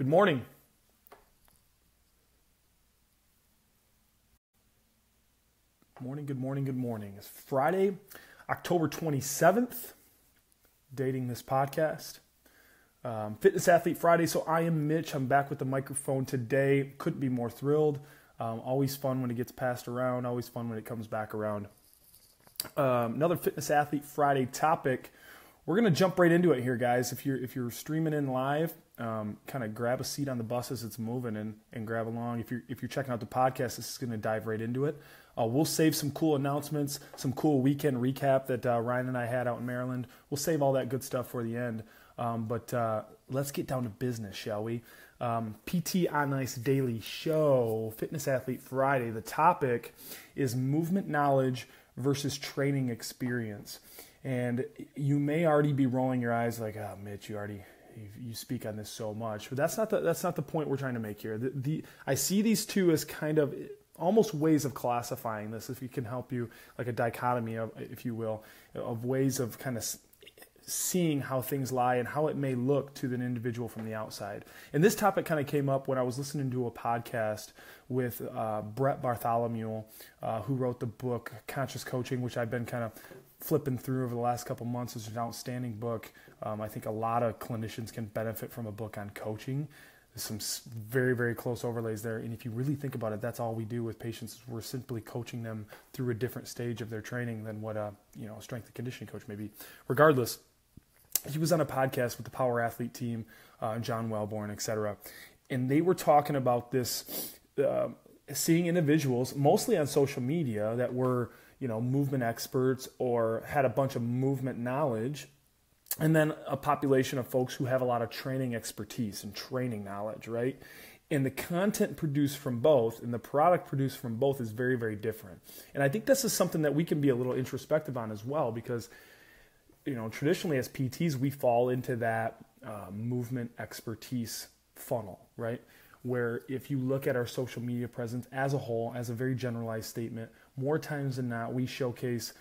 Good morning. Good morning. It's Friday, October 27th, dating this podcast. Fitness Athlete Friday, so I am Mitch. I'm back with the microphone today. Couldn't be more thrilled. Always fun when it gets passed around, always fun when it comes back around. Another Fitness Athlete Friday topic. We're going to jump right into it here, guys. If you're streaming in live, kind of grab a seat on the bus as it's moving and grab along. If you're checking out the podcast, this is going to dive right into it. We'll save some cool announcements, some cool weekend recap that Ryan and I had out in Maryland. We'll save all that good stuff for the end. But let's get down to business, shall we? PT on Ice Daily Show, Fitness Athlete Friday. The topic is movement knowledge versus training experience. And you may already be rolling your eyes like, oh, Mitch, you speak on this so much. But that's not the point we're trying to make here. I see these two as kind of almost ways of classifying this, if it can help you, like a dichotomy of, if you will, of ways of kind of seeing how things lie and how it may look to an individual from the outside. And this topic kind of came up when I was listening to a podcast with Brett Bartholomew, who wrote the book Conscious Coaching, which I've been kind of flipping through over the last couple months. It's an outstanding book. I think a lot of clinicians can benefit from a book on coaching. There's some very, very close overlays there. And if you really think about it, that's all we do with patients. We're simply coaching them through a different stage of their training than what a strength and conditioning coach may be. Regardless, he was on a podcast with the Power Athlete team, John Welborn, et cetera. And they were talking about this, seeing individuals, mostly on social media, that were, movement experts or had a bunch of movement knowledge, and then a population of folks who have a lot of training expertise and training knowledge, right? And the content produced from both and the product produced from both is very, very different. And I think this is something that we can be a little introspective on as well, because traditionally as PTs, we fall into that movement expertise funnel, right? Where if you look at our social media presence as a whole, as a very generalized statement, more times than not, we showcase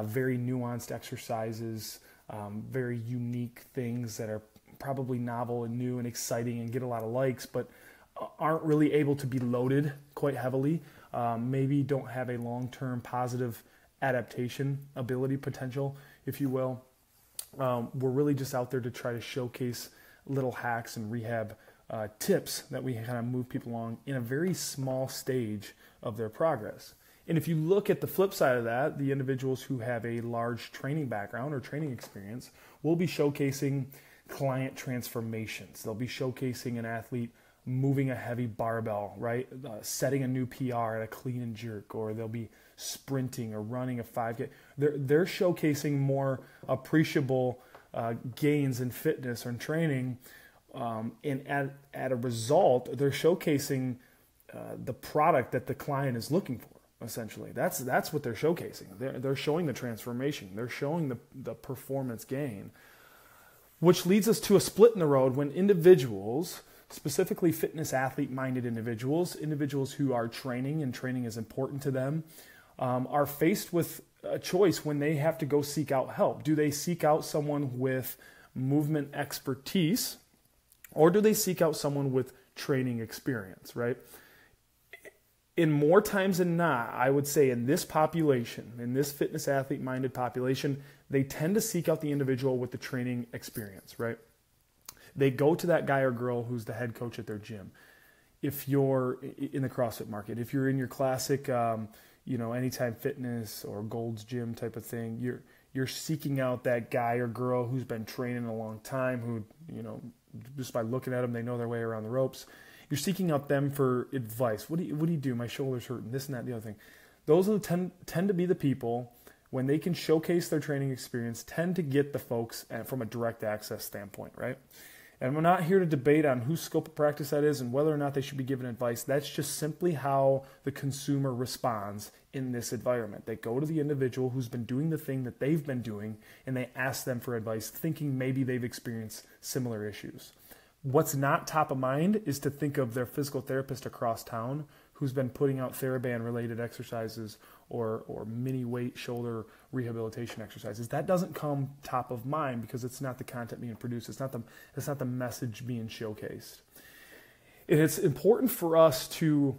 very nuanced exercises, very unique things that are probably novel and new and exciting and get a lot of likes, but aren't really able to be loaded quite heavily, maybe don't have a long-term positive adaptation ability potential, if you will. We're really just out there to try to showcase little hacks and rehab tips that we kind of move people along in a very small stage of their progress. And if you look at the flip side of that, the individuals who have a large training background or training experience will be showcasing client transformations. They'll be showcasing an athlete moving a heavy barbell, right? Setting a new PR at a clean and jerk, or they'll be sprinting or running a 5K. They're showcasing more appreciable gains in fitness or in training, and at a result, they're showcasing the product that the client is looking for. Essentially, that's what they're showcasing. They're showing the transformation. They're showing the performance gain, which leads us to a split in the road when individuals, specifically fitness athlete-minded individuals who are training and training is important to them, are faced with a choice when they have to go seek out help. Do they seek out someone with movement expertise, or do they seek out someone with training experience, right? In more times than not, I would say in this population, in this fitness athlete-minded population, they tend to seek out the individual with the training experience, right? They go to that guy or girl who's the head coach at their gym. If you're in the CrossFit market, if you're in your classic, Anytime Fitness or Gold's Gym type of thing, you're seeking out that guy or girl who's been training a long time, who, just by looking at them, they know their way around the ropes. You're seeking out them for advice. What do you do? My shoulder's hurting, this and that, the other thing. Those are tend to be the people, when they can showcase their training experience, tend to get the folks from a direct access standpoint, right? And we're not here to debate on whose scope of practice that is and whether or not they should be given advice. That's just simply how the consumer responds in this environment. They go to the individual who's been doing the thing that they've been doing, and they ask them for advice, thinking maybe they've experienced similar issues. What's not top of mind is to think of their physical therapist across town who's been putting out TheraBand-related exercises or mini weight shoulder rehabilitation exercises. That doesn't come top of mind because it's not the content being produced. It's not the message being showcased. And it's important for us to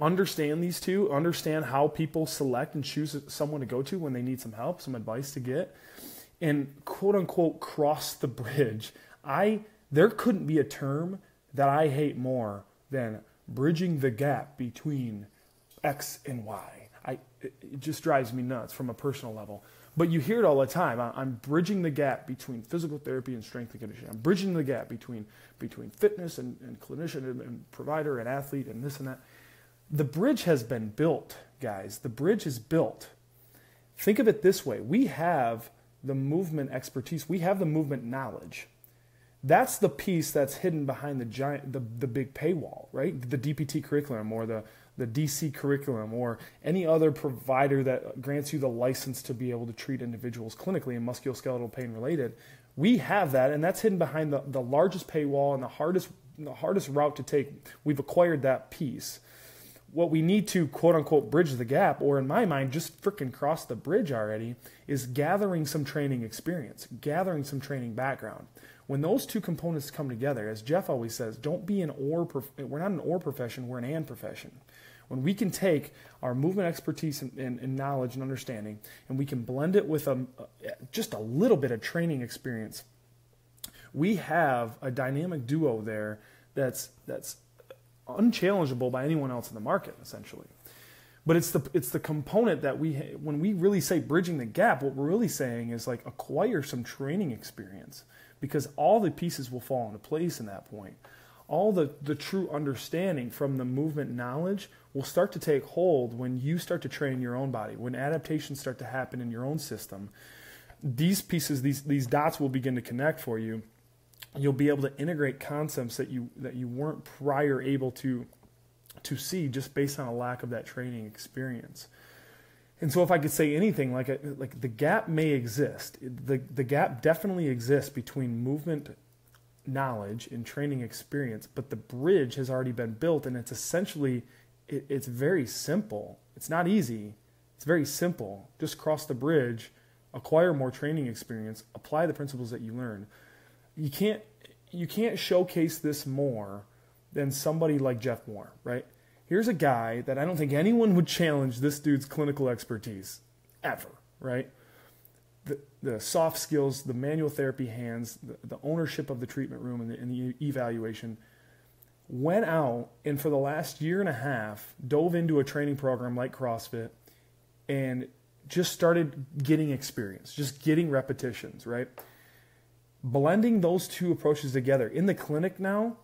understand these two, understand how people select and choose someone to go to when they need some help, some advice to get, and quote unquote cross the bridge. There couldn't be a term that I hate more than bridging the gap between X and Y. It just drives me nuts from a personal level. But you hear it all the time. I'm bridging the gap between physical therapy and strength and conditioning. I'm bridging the gap between fitness and clinician and provider and athlete and this and that. The bridge has been built, guys. The bridge is built. Think of it this way. We have the movement expertise. We have the movement knowledge. That's the piece that's hidden behind the big paywall, right? The DPT curriculum or the DC curriculum or any other provider that grants you the license to be able to treat individuals clinically and musculoskeletal pain related. We have that, and that's hidden behind the largest paywall and the hardest route to take. We've acquired that piece. What we need to, quote unquote, bridge the gap, or in my mind, just freaking cross the bridge already, is gathering some training experience, gathering some training background. When those two components come together, as Jeff always says, don't be we're not an or profession, we're an and profession. When we can take our movement expertise and knowledge and understanding, and we can blend it with just a little bit of training experience, we have a dynamic duo there that's unchallengeable by anyone else in the market, essentially. But it's the component that when we really say bridging the gap, what we're really saying is like acquire some training experience, because all the pieces will fall into place in that point. All the true understanding from the movement knowledge will start to take hold when you start to train your own body, when adaptations start to happen in your own system. These pieces, these dots will begin to connect for you. You'll be able to integrate concepts that you weren't prior able to see just based on a lack of that training experience. And so if I could say anything, like the gap may exist. The gap definitely exists between movement knowledge and training experience, but the bridge has already been built, and it's essentially, it's very simple. It's not easy. It's very simple. Just cross the bridge, acquire more training experience, apply the principles that you learn. You can't showcase this more than somebody like Jeff Moore, right? Here's a guy that I don't think anyone would challenge this dude's clinical expertise ever, right? The soft skills, the manual therapy hands, the ownership of the treatment room and the evaluation, went out and for the last year and a half dove into a training program like CrossFit and just started getting experience, just getting repetitions, right? Blending those two approaches together in the clinic now,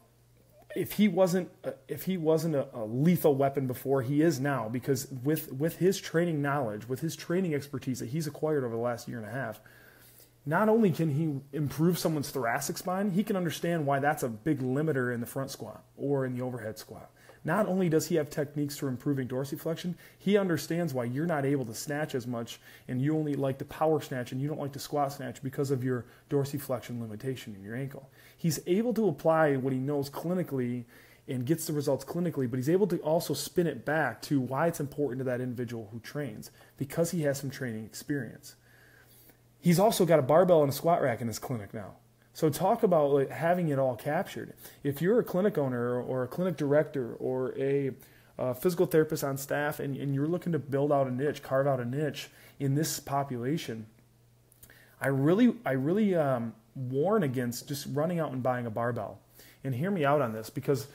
if he wasn't a lethal weapon before, he is now, because with his training knowledge, with his training expertise that he's acquired over the last year and a half, not only can he improve someone's thoracic spine, he can understand why that's a big limiter in the front squat or in the overhead squat. Not only does he have techniques for improving dorsiflexion, he understands why you're not able to snatch as much and you only like to power snatch and you don't like to squat snatch because of your dorsiflexion limitation in your ankle. He's able to apply what he knows clinically and gets the results clinically, but he's able to also spin it back to why it's important to that individual who trains, because he has some training experience. He's also got a barbell and a squat rack in his clinic now. So talk about having it all captured. If you're a clinic owner or a clinic director or a physical therapist on staff and you're looking to build out a niche, carve out a niche in this population, I really warn against just running out and buying a barbell. And hear me out on this, because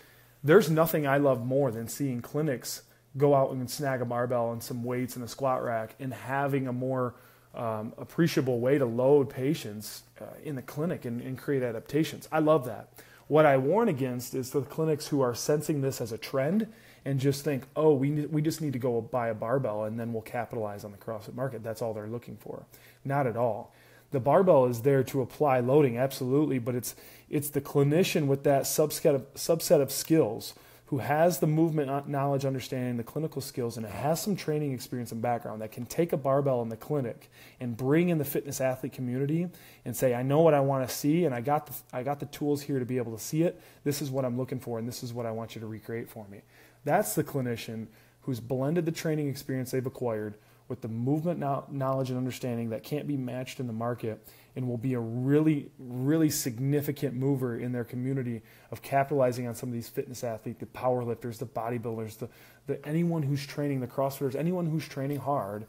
there's nothing I love more than seeing clinics go out and snag a barbell and some weights and a squat rack and having a more appreciable way to load patients in the clinic and create adaptations. I love that. What I warn against is the clinics who are sensing this as a trend and just think, oh, we just need to go buy a barbell and then we'll capitalize on the CrossFit market. That's all they're looking for. Not at all. The barbell is there to apply loading, absolutely, but it's the clinician with that subset of skills who has the movement knowledge, understanding, the clinical skills, and has some training experience and background that can take a barbell in the clinic and bring in the fitness athlete community and say, I know what I want to see, and I got the tools here to be able to see it. This is what I'm looking for, and this is what I want you to recreate for me. That's the clinician who's blended the training experience they've acquired with the movement knowledge and understanding that can't be matched in the market, and will be a really, really significant mover in their community of capitalizing on some of these fitness athletes, the power lifters, the bodybuilders, the anyone who's training, the CrossFitters, anyone who's training hard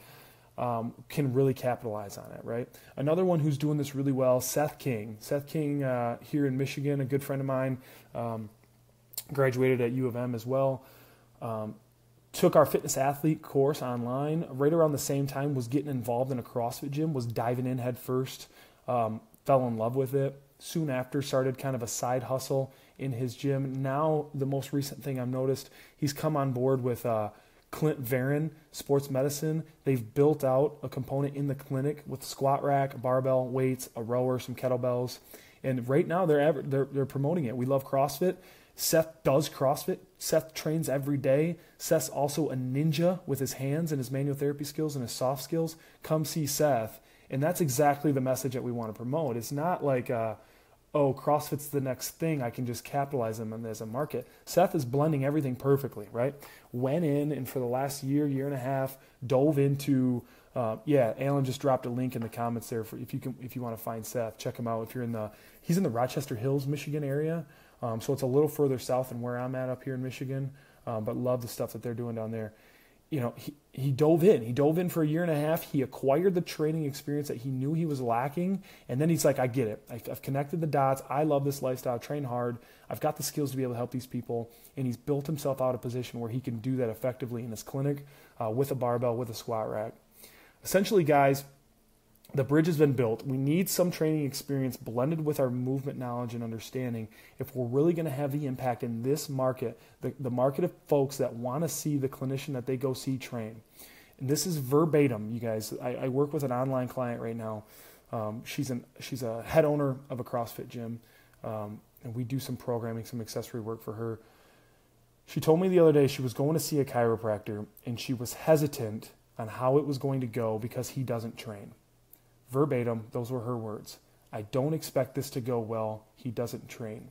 can really capitalize on it, right? Another one who's doing this really well, Seth King. Seth King here in Michigan, a good friend of mine, graduated at U of M as well. Took our fitness athlete course online right around the same time, was getting involved in a CrossFit gym, was diving in head first, fell in love with it. Soon after, started kind of a side hustle in his gym. Now, the most recent thing I've noticed, he's come on board with Clint Varon Sports Medicine. They've built out a component in the clinic with squat rack, barbell, weights, a rower, some kettlebells. And right now, they're promoting it. We love CrossFit. Seth does CrossFit. Seth trains every day. Seth's also a ninja with his hands and his manual therapy skills and his soft skills. Come see Seth. And that's exactly the message that we want to promote. It's not like, oh, CrossFit's the next thing, I can just capitalize on as a market. Seth is blending everything perfectly, right? Went in and for the last year and a half, dove into, Alan just dropped a link in the comments there for if you want to find Seth, check him out. He's in the Rochester Hills, Michigan area. So it's a little further south than where I'm at up here in Michigan, but love the stuff that they're doing down there. You know, he dove in. He dove in for a year and a half. He acquired the training experience that he knew he was lacking, and then he's like, I get it. I've connected the dots. I love this lifestyle. Train hard. I've got the skills to be able to help these people, and he's built himself out a position where he can do that effectively in his clinic with a barbell, with a squat rack. Essentially, guys, the bridge has been built. We need some training experience blended with our movement knowledge and understanding if we're really going to have the impact in this market, the market of folks that want to see the clinician that they go see train. And this is verbatim, you guys. I work with an online client right now. She's a head owner of a CrossFit gym, and we do some programming, some accessory work for her. She told me the other day she was going to see a chiropractor, and she was hesitant on how it was going to go because he doesn't train. Verbatim, those were her words. I don't expect this to go well. He doesn't train.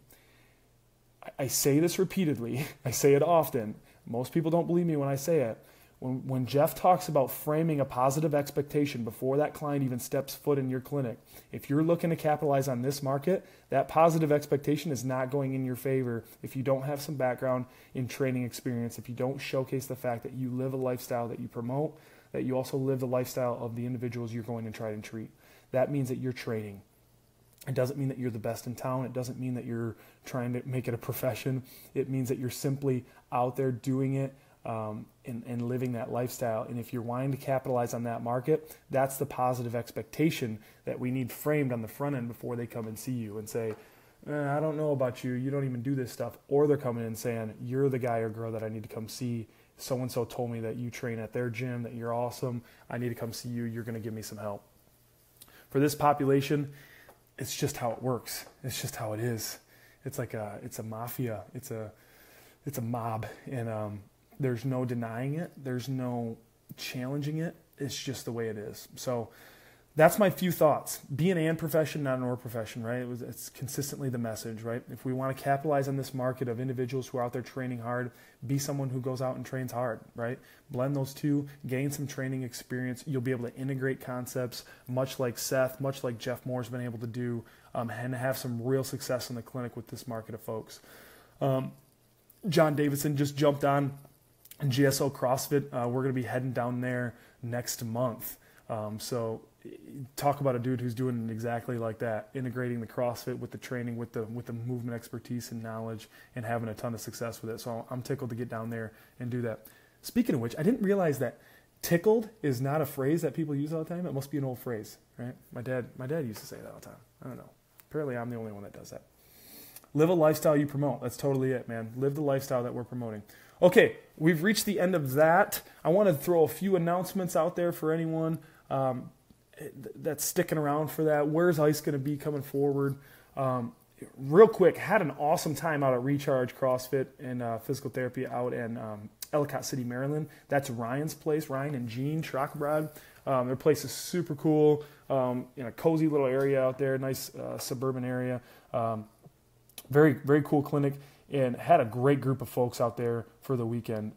I say this repeatedly. I say it often. Most people don't believe me when I say it. When Jeff talks about framing a positive expectation before that client even steps foot in your clinic, if you're looking to capitalize on this market, that positive expectation is not going in your favor if you don't have some background in training experience, if you don't showcase the fact that you live a lifestyle that you promote, that you also live the lifestyle of the individuals you're going to try and treat. That means that you're training. It doesn't mean that you're the best in town. It doesn't mean that you're trying to make it a profession. It means that you're simply out there doing it and living that lifestyle. And if you're wanting to capitalize on that market, that's the positive expectation that we need framed on the front end before they come and see you and say, I don't know about you. You don't even do this stuff. Or they're coming in saying, you're the guy or girl that I need to come see. So-and-so told me that you train at their gym, that you're awesome. I need to come see you. You're going to give me some help. For this population, it's just how it works. It's just how it is. It's like it's a mafia. It's a mob. And there's no denying it. There's no challenging it. It's just the way it is. So that's my few thoughts. Be an and profession, not an or profession, right? It's consistently the message, right? If we want to capitalize on this market of individuals who are out there training hard, be someone who goes out and trains hard, right? Blend those two, gain some training experience. You'll be able to integrate concepts, much like Seth, much like Jeff Moore's been able to do, and have some real success in the clinic with this market of folks. John Davidson just jumped on GSO CrossFit. We're going to be heading down there next month. So talk about a dude who's doing it exactly like that, integrating the CrossFit with the training, with the movement expertise and knowledge, and having a ton of success with it. So I'm tickled to get down there and do that. Speaking of which, I didn't realize that tickled is not a phrase that people use all the time. It must be an old phrase, right? My dad used to say that all the time. I don't know. Apparently I'm the only one that does that. Live a lifestyle you promote. That's totally it, man. Live the lifestyle that we're promoting. Okay, we've reached the end of that. I want to throw a few announcements out there for anyone that's sticking around for that. Where's ICE going to be coming forward? Real quick, had an awesome time out at Recharge CrossFit and physical therapy out in Ellicott City, Maryland. That's Ryan's place, Ryan and Jean Schrockbrad. Their place is super cool, in a cozy little area out there, nice suburban area. Very, very cool clinic. and had a great group of folks out there for the weekend.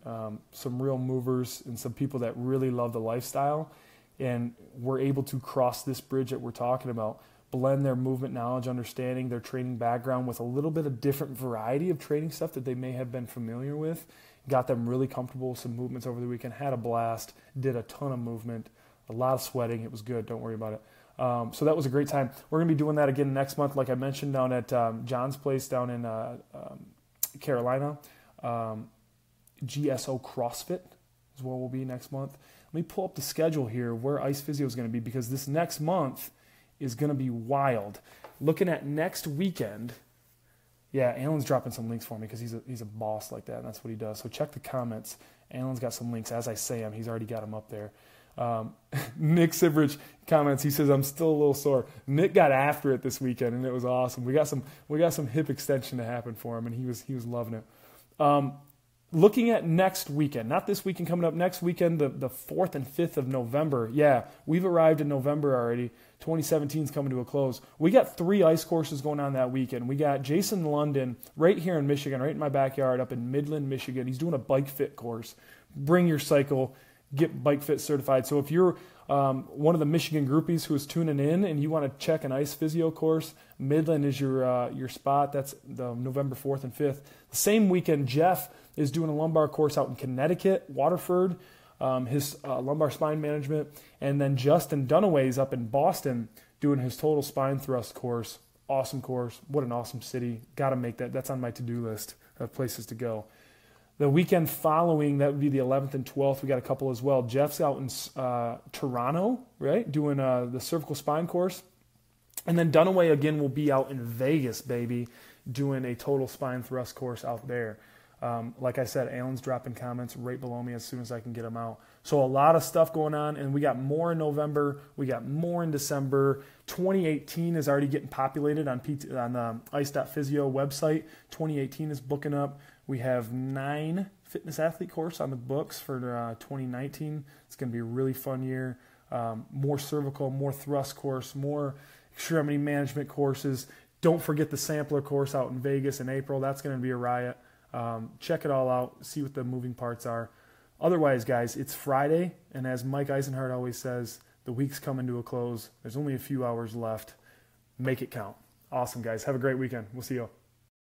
Some real movers and some people that really love the lifestyle and were able to cross this bridge that we're talking about, blend their movement knowledge, understanding, their training background with a little bit of different variety of training stuff that they may have been familiar with. Got them really comfortable with some movements over the weekend, had a blast, did a ton of movement, a lot of sweating. It was good. Don't worry about it. So that was a great time. We're going to be doing that again next month, like I mentioned, down at John's place down in Carolina. GSO CrossFit is where we'll be next month. Let me pull up the schedule here where Ice Physio is going to be, because this next month is going to be wild. Looking at next weekend, yeah, Alan's dropping some links for me because he's a boss like that, and that's what he does. So check the comments. Alan's got some links. As I say them, he's already got them up there. Nick Sibrich comments. He says, "I'm still a little sore." Nick got after it this weekend, and it was awesome. We got some hip extension to happen for him, and he was loving it. Looking at next weekend, not this weekend coming up, next weekend, the 4th and 5th of November. Yeah, we've arrived in November already. 2017 is coming to a close. We got 3 ice courses going on that weekend. We got Jason London right here in Michigan, right in my backyard up in Midland, Michigan. He's doing a bike fit course. Bring your cycle, get bike fit certified. So if you're one of the Michigan groupies who is tuning in and you want to check an Ice Physio course, Midland is your spot. That's the November 4th and 5th. The same weekend, Jeff is doing a lumbar course out in Connecticut, Waterford, his lumbar spine management. And then Justin Dunaway's up in Boston doing his total spine thrust course. Awesome course. What an awesome city. Got to make that. That's on my to-do list of places to go. The weekend following, that would be the 11th and 12th. We got a couple as well. Jeff's out in Toronto, right, doing the cervical spine course. And then Dunaway, again, will be out in Vegas, baby, doing a total spine thrust course out there. Like I said, Alan's dropping comments right below me as soon as I can get them out. So a lot of stuff going on, and we got more in November. We got more in December. 2018 is already getting populated on the ice.physio website. 2018 is booking up. We have 9 fitness athlete courses on the books for 2019. It's going to be a really fun year. More cervical, more thrust course, more extremity management courses. Don't forget the sampler course out in Vegas in April. That's going to be a riot. Check it all out. See what the moving parts are. Otherwise, guys, it's Friday, and as Mike Eisenhart always says, the week's coming to a close. There's only a few hours left. Make it count. Awesome, guys. Have a great weekend. We'll see you.